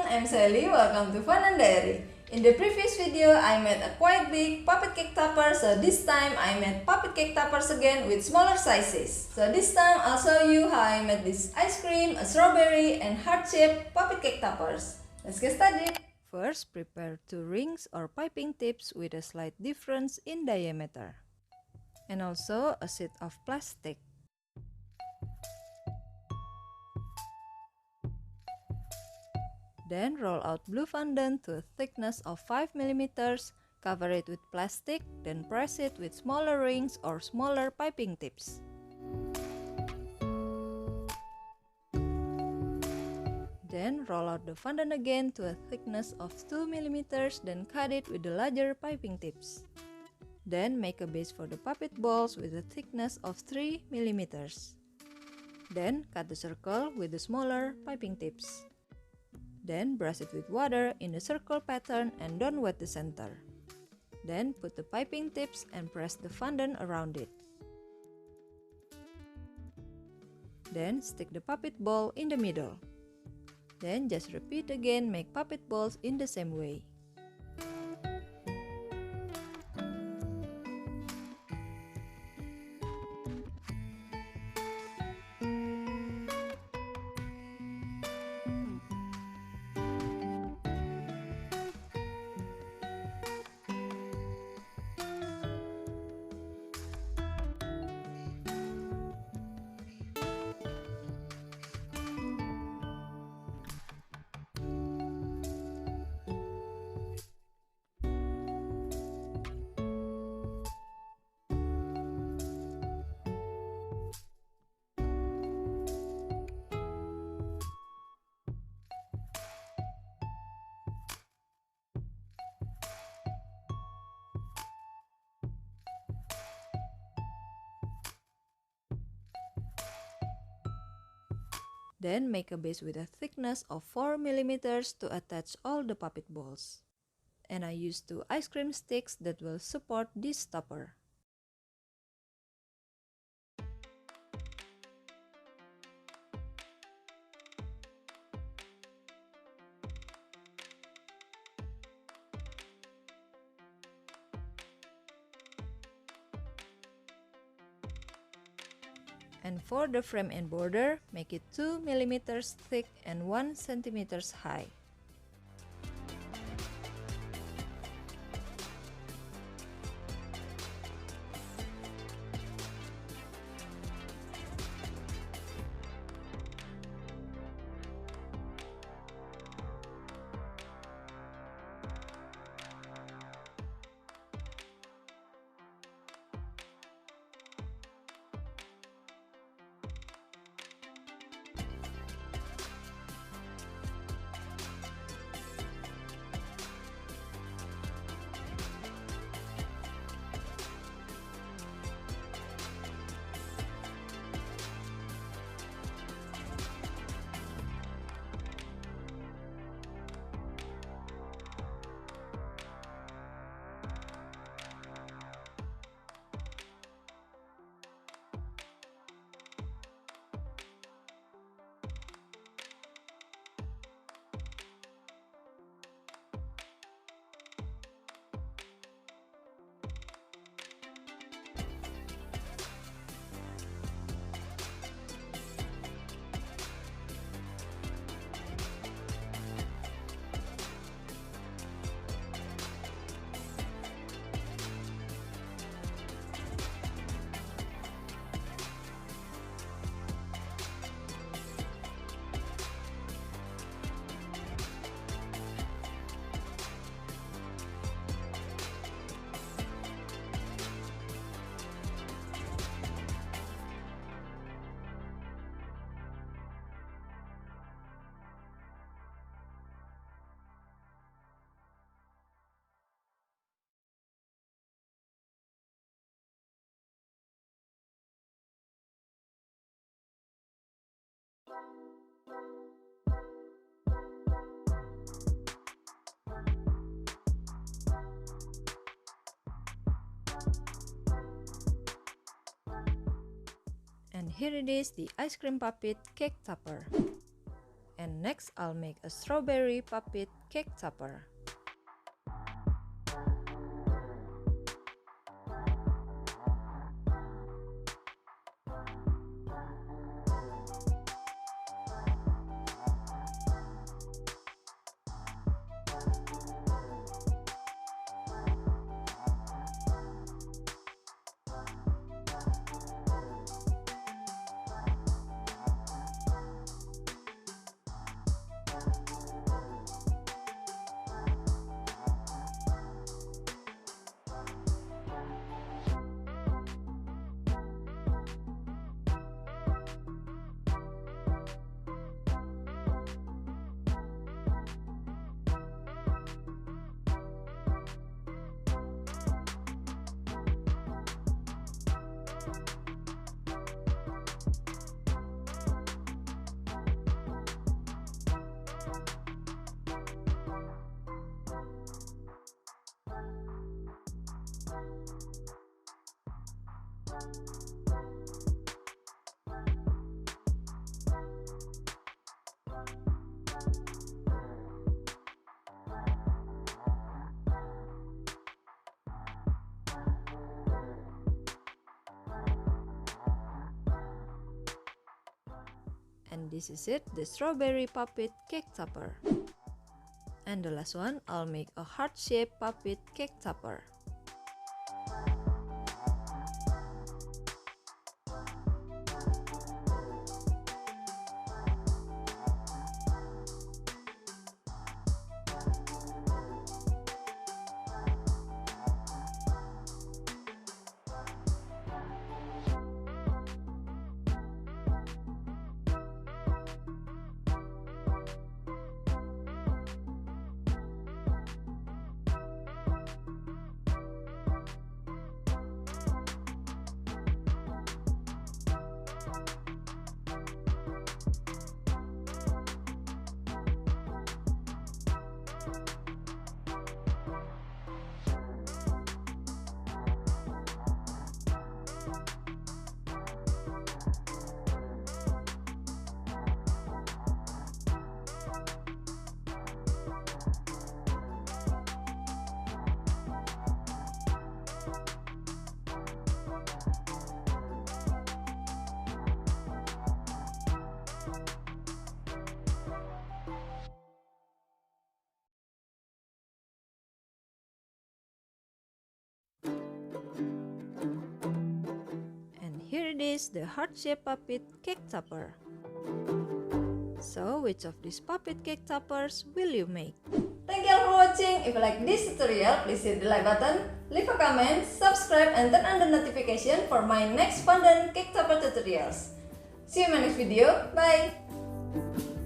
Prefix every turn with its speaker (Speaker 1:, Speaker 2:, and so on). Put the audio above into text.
Speaker 1: I'm Sally. Welcome to Fondant Diary. In the previous video, I made a quite big puppet cake topper, so this time I made puppet cake toppers again with smaller sizes. So this time I'll show you how I made this ice cream, a strawberry, and heart-shaped puppet cake toppers. Let's get started. First, prepare 2 rings or piping tips with a slight difference in diameter, and also a sheet of plastic. Then roll out blue fondant to a thickness of 5 mm, cover it with plastic, then press it with smaller rings or smaller piping tips. Then roll out the fondant again to a thickness of 2 mm, then cut it with the larger piping tips. Then make a base for the puppet balls with a thickness of 3 mm. Then cut the circle with the smaller piping tips. Then brush it with water in the circle pattern and don't wet the center. Then put the piping tips and press the fondant around it. Then stick the puppet ball in the middle. Then just repeat again, make puppet balls in the same way. Then make a base with a thickness of 4 mm to attach all the puppet balls. And I used 2 ice cream sticks that will support this topper. And for the frame and border, make it 2 mm thick and 1 cm high. And here it is, the ice cream puppet cake topper. And next, I'll make a strawberry puppet cake topper. And this is it, the strawberry puppet cake topper. And the last one, I'll make a heart-shaped puppet cake topper. Here it is, the heart-shaped puppet cake topper. So, which of these puppet cake toppers will you make?
Speaker 2: Thank you all for watching. If you like this tutorial, please hit the like button, leave a comment, subscribe, and turn on the notification for my next fondant cake topper tutorials. See you in my next video. Bye!